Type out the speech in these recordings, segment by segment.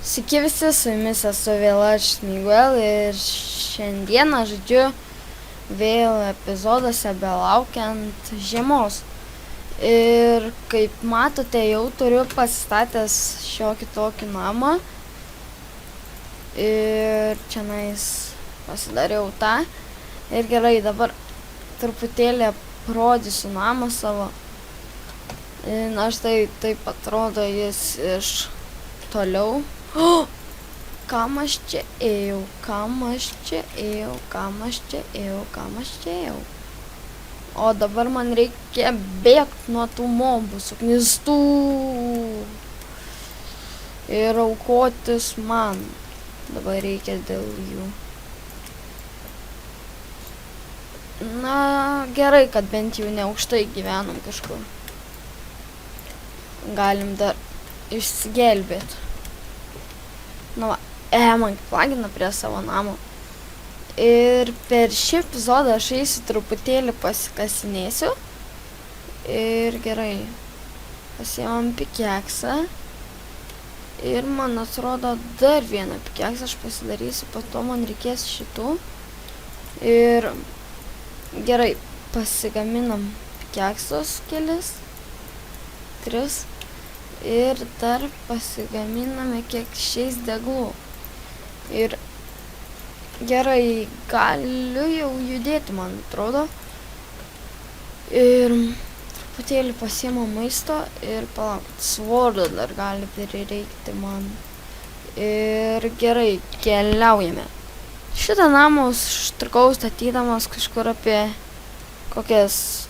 Sveiki visi, su jumis esu vėl aš Miguel ir šiandieną žaidžiu vėl epizoduose belaukiant žiemos. Ir kaip matote, jau turiu pasistatęs šiokį tokį namą. Ir čianais pasidariau tą. Ir gerai, dabar truputėlį parodysiu namą savo. Na štai taip atrodo jis iš toliau. Kam aš čia ėjau, kam aš čia ėjau, kam aš čia ėjau, kam aš čia ėjau. O dabar man reikia bėgti nuo tų mobų suknistų ir aukotis man. Dabar reikia dėl jų. Na, gerai, kad bent jau neaukštai gyvenam kažkur. Galim dar išsigelbėti. Nu va, man plagina prie savo namo. Ir per šį epizodą aš eisiu truputėlį pasikasinėsiu. Ir gerai, pasiimam pikeksą. Ir man atrodo dar vieną pikeksą aš pasidarysiu, po to man reikės šitų. Ir gerai, pasigaminam pikeksus kelis, 3. Ir dar pasigaminame kiek 6 deglų. Ir gerai, galiu jau judėti, man atrodo. Ir truputėlį pasiėmą maisto ir palaukti, svorio dar gali prireikti man. Ir gerai, keliaujame. Šitą namą užtrukau statydamas kažkur apie kokias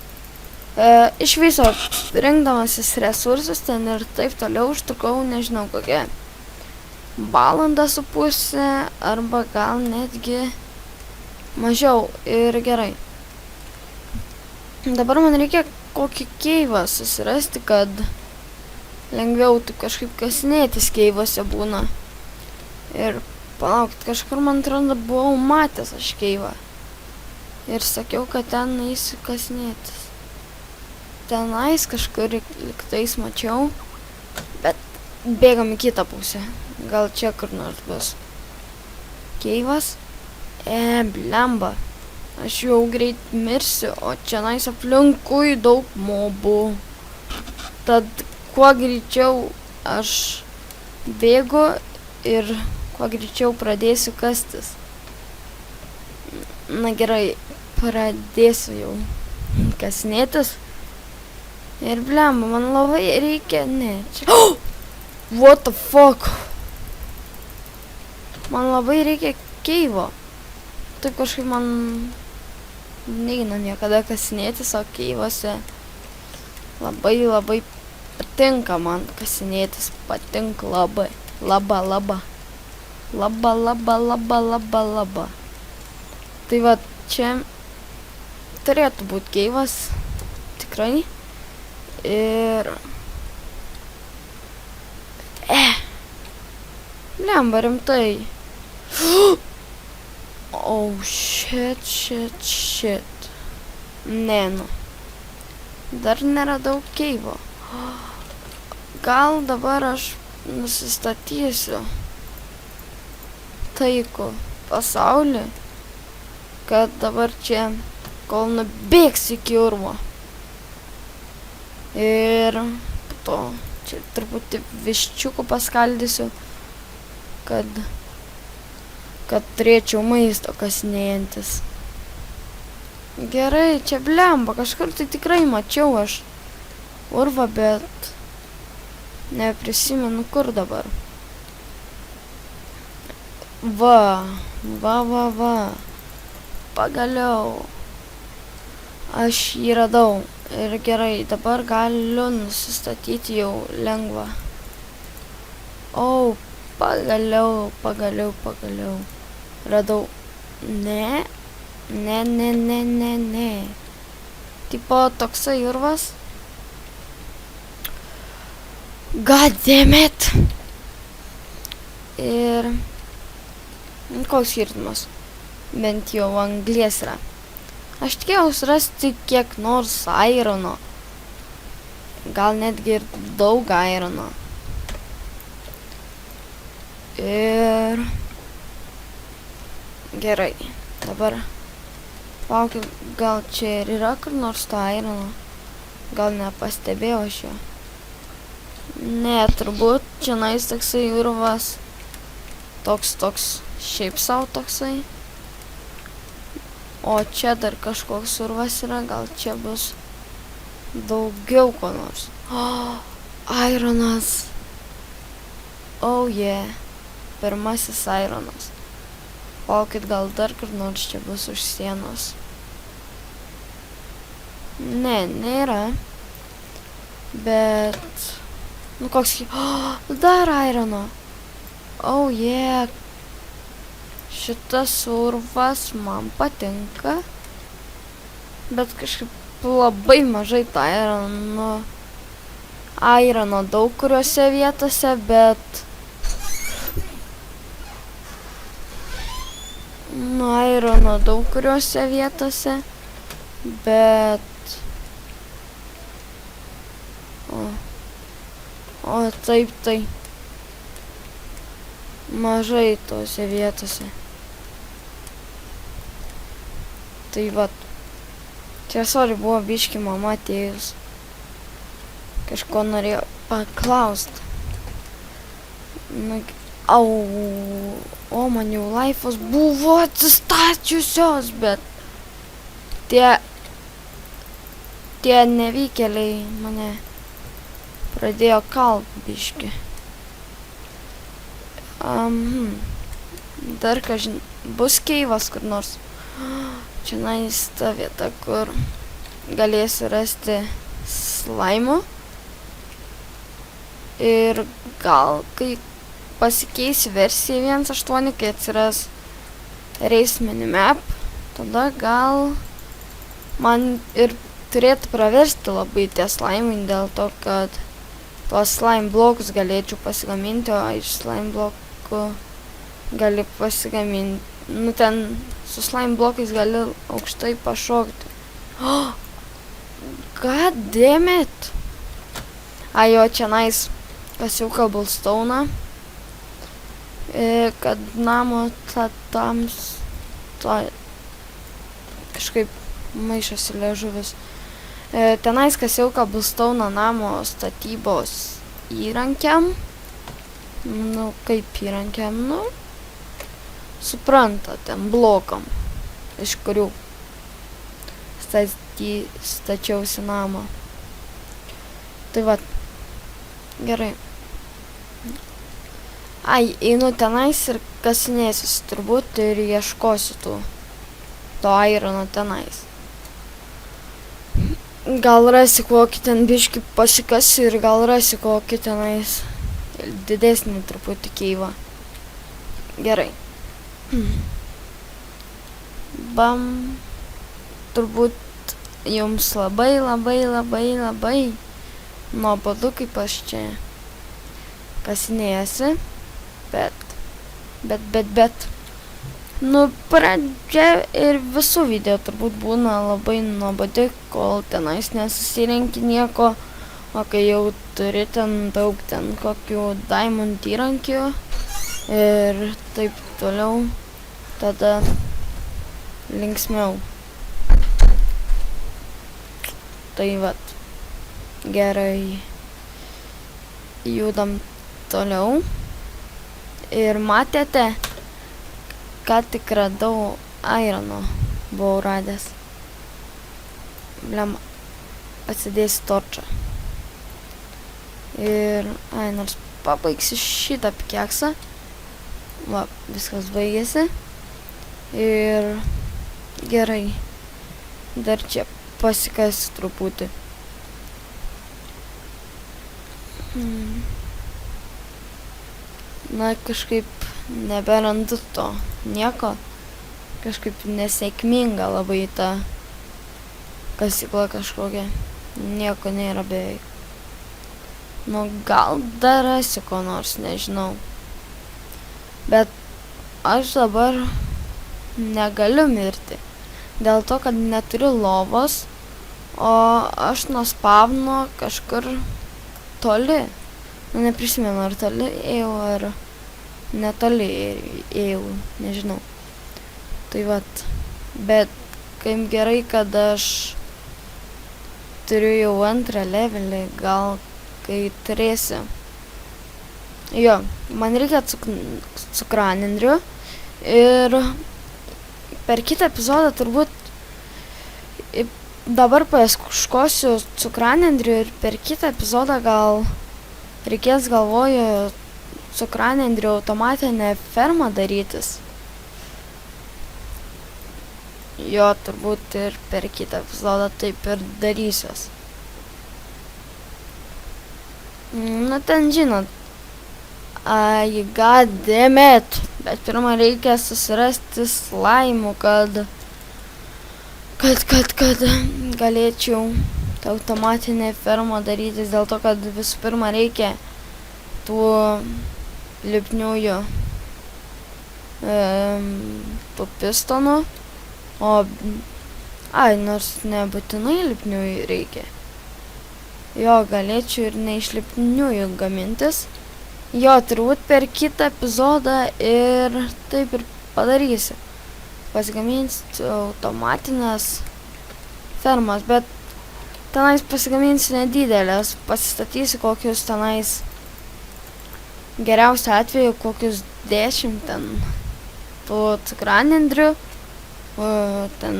iš viso rinkdamasis resursus ten ir taip toliau užtrukau, nežinau, kokią valandą su pusę arba gal netgi mažiau. Ir gerai. Dabar man reikia kokį keivą susirasti, kad lengviau tu kažkaip kasinėtis keivuose būna. Ir palaukit, kažkur man atrodo buvau matęs aš keivą. Ir sakiau, kad ten eisiu kasinėtis. Tenais kažkur liktais mačiau, bet bėgam į kitą pusę. Gal čia kur nors bus keivas. Blemba. Aš jau greit mirsiu, o čianais aplinkui daug mobų. Tad kuo greičiau aš bėgu ir kuo greičiau pradėsiu kastis. Na gerai, pradėsiu jau kasinėtis. Ir blemba, man labai reikia, ne, čia... What the fuck? Man labai reikia keivo. Taip kažkaip man neina niekada kasinėtis, o keivose labai patinka man kasinėtis, patinka labai. Laba. Tai va, čia turėtų būti keivas, tikrai. Ir... Blemba, rimtai. Oh, shit. Ne, nu. Dar neradau keivo. Gal dabar aš nusistatysiu taikų pasaulį, kad dabar čia, kol nubėgsiu iki urvo. Ir po to čia truputį viščiukų paskaldysiu, kad turėčiau maisto kasinėjantis. Gerai, čia blemba, kažkur tai tikrai mačiau aš urvą, bet neprisimenu kur dabar. Va. Pagaliau. Aš jį radau. Ir gerai, dabar galiu nusistatyti jau lengva. O, pagaliau. Radau. Ne. Tipo toksai urvas. God damn it. Ir koks skirtumas? Bent jau anglies yra. Aš tikėjausi rasti kiek nors airono. Gal netgi ir daug airono. Ir... Gerai. Dabar... Laukiu, gal čia ir yra kur nors to airono. Gal nepastebėjau aš jo. Ne, turbūt čia nais toksai urvas. Toks, šiaip savo toksai. O čia dar kažkoks urvas yra, gal čia bus daugiau ko nors. O, aironas. Oh yeah. Pirmasis aironas. Palaukit, gal dar kur nors čia bus už sienos. Ne, nėra. Bet... Nu koks... Oh, dar airono. Oh yeah. Šitas urvas man patinka. Bet kažkaip labai mažai tą airono daug kuriuose vietose, bet... Airono daug kuriuose vietose, bet... O taip, tai... Mažai tose vietose. Tai vat. Čia sorry, buvo biški mama atėjus. Kažko norėjo paklaust. Au, o man jau laifos buvo atsistačiusios, bet tie nevykėliai mane pradėjo kalt biški. Dar kažin, bus keivas kur nors. Čia nais ta vieta, kur galėsiu rasti slaimų. Ir gal, kai pasikeis versija 1.8, kai atsiras Race Minimap, tada gal man ir turėtų praversti labai tie slaimai, dėl to, kad tuos slime blokus galėčiau pasigaminti, o iš slime blokų gali pasigaminti. Nu, ten su slime blokais gali aukštai pašokti. Oh, god damn it! Ajo, čia nais kasiau cobblestone'ą, kad namo kažkaip maišosi liežuvis. Tenais kasiau cobblestone'ą namo statybos įrankiam. Nu, kaip įrankiam, nu, supranta, ten blokam, iš kurių stačiausi namą. Tai vat, gerai. Ai, einu tenais ir kasinėsiu turbūt ir ieškosiu to airono tenais. Gal rasi kokį ten biškį pasikasiu ir gal rasi kokį tenais didesnį truputį keivą. Gerai. Bam. Turbūt jums labai nuobodu, kaip aš čia kasinėjasi. Bet. Nu, pradžia ir visų video turbūt būna labai nuobodi, kol tenais nesusirenki nieko. O kai jau turi ten daug kokių diamond įrankių ir taip toliau, tada linksmiau. Tai vat, gerai, judam toliau. Ir matėte, ką tik radau airono, buvau radęs. Blem, atsidėsiu torčą. Ir, nors pabaigsiu šitą pikeksą. Va, viskas baigėsi. Ir gerai. Dar čia pasikasiu truputį. Na, kažkaip neberandu to nieko. Kažkaip nesėkminga labai ta kasykla kažkokia. Nieko nėra beveik. Nu, gal dar rasiu ko nors, nežinau. Bet aš dabar negaliu mirti. Dėl to, kad neturiu lovos, o aš nuo spavno kažkur toli. Nu, neprisimenu, ar toli ėjau, ar netoli ėjau, nežinau. Tai vat, bet kaip gerai, kad aš turiu jau antrą levelį, gal kai turėsiu. Jo, man reikia cukranendrių ir per kitą epizodą turbūt dabar paieškosiu cukranendrių ir per kitą epizodą gal reikės, galvoju, cukranendrių automatinę fermą darytis. Jo, turbūt ir per kitą epizodą taip ir darysiuos. Na ten žinot, god damn it. Bet pirmą reikia susirasti slaimų, kad galėčiau tą automatinę fermą darytis, dėl to, kad visų pirma reikia tų lipniųjų tų pistonų, nors nebūtinai lipniųjų reikia. Jo, galėčiau ir ne iš lipniųjų gamintis. Jo, turbūt per kitą epizodą ir taip ir padarysiu. Pasigaminsiu automatinės fermas, bet tenais pasigaminsiu nedidelės. Pasistatysiu kokius tenais, geriausiu atveju, kokius 10 ten tų cukranendrių. Ten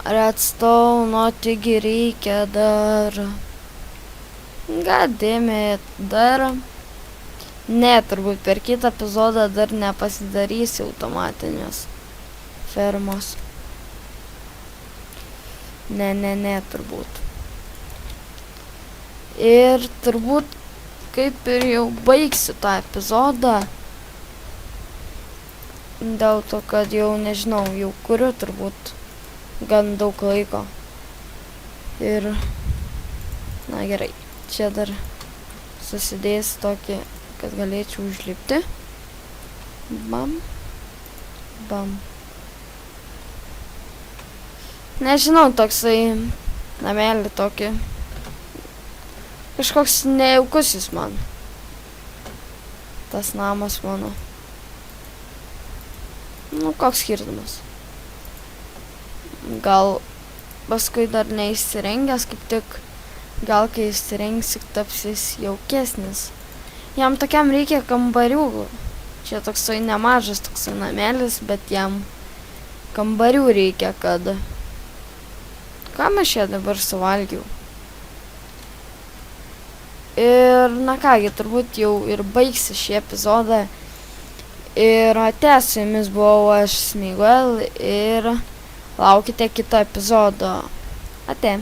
redstone, taigi reikia dar. Goddammit, dar. Ne, turbūt per kitą epizodą dar nepasidarysiu automatinės fermos. Ne, turbūt. Ir turbūt kaip ir jau baigsiu tą epizodą. Dėl to, kad jau nežinau, jau kuriu turbūt gan daug laiko. Ir, na gerai, čia dar susidės tokį, kad galėčiau užlipti. Bam. Nežinau, toksai namelį tokį. Kažkoks nejaukus jis man. Tas namas mano. Nu, koks skirtumas. Gal paskui dar neįsirengęs, kaip tik, gal kai įsirengsiu, tapsis jaukesnis. Jam tokiam reikia kambarių. Čia toksai nemažas toksai namelis, bet jam kambarių reikia, kad... Kam aš čia dabar suvalgiau? Ir, na kągi, turbūt jau ir baigsi šį epizodą. Ir ate, su jumis buvau aš Smiguel ir laukite kito epizodo. Ate.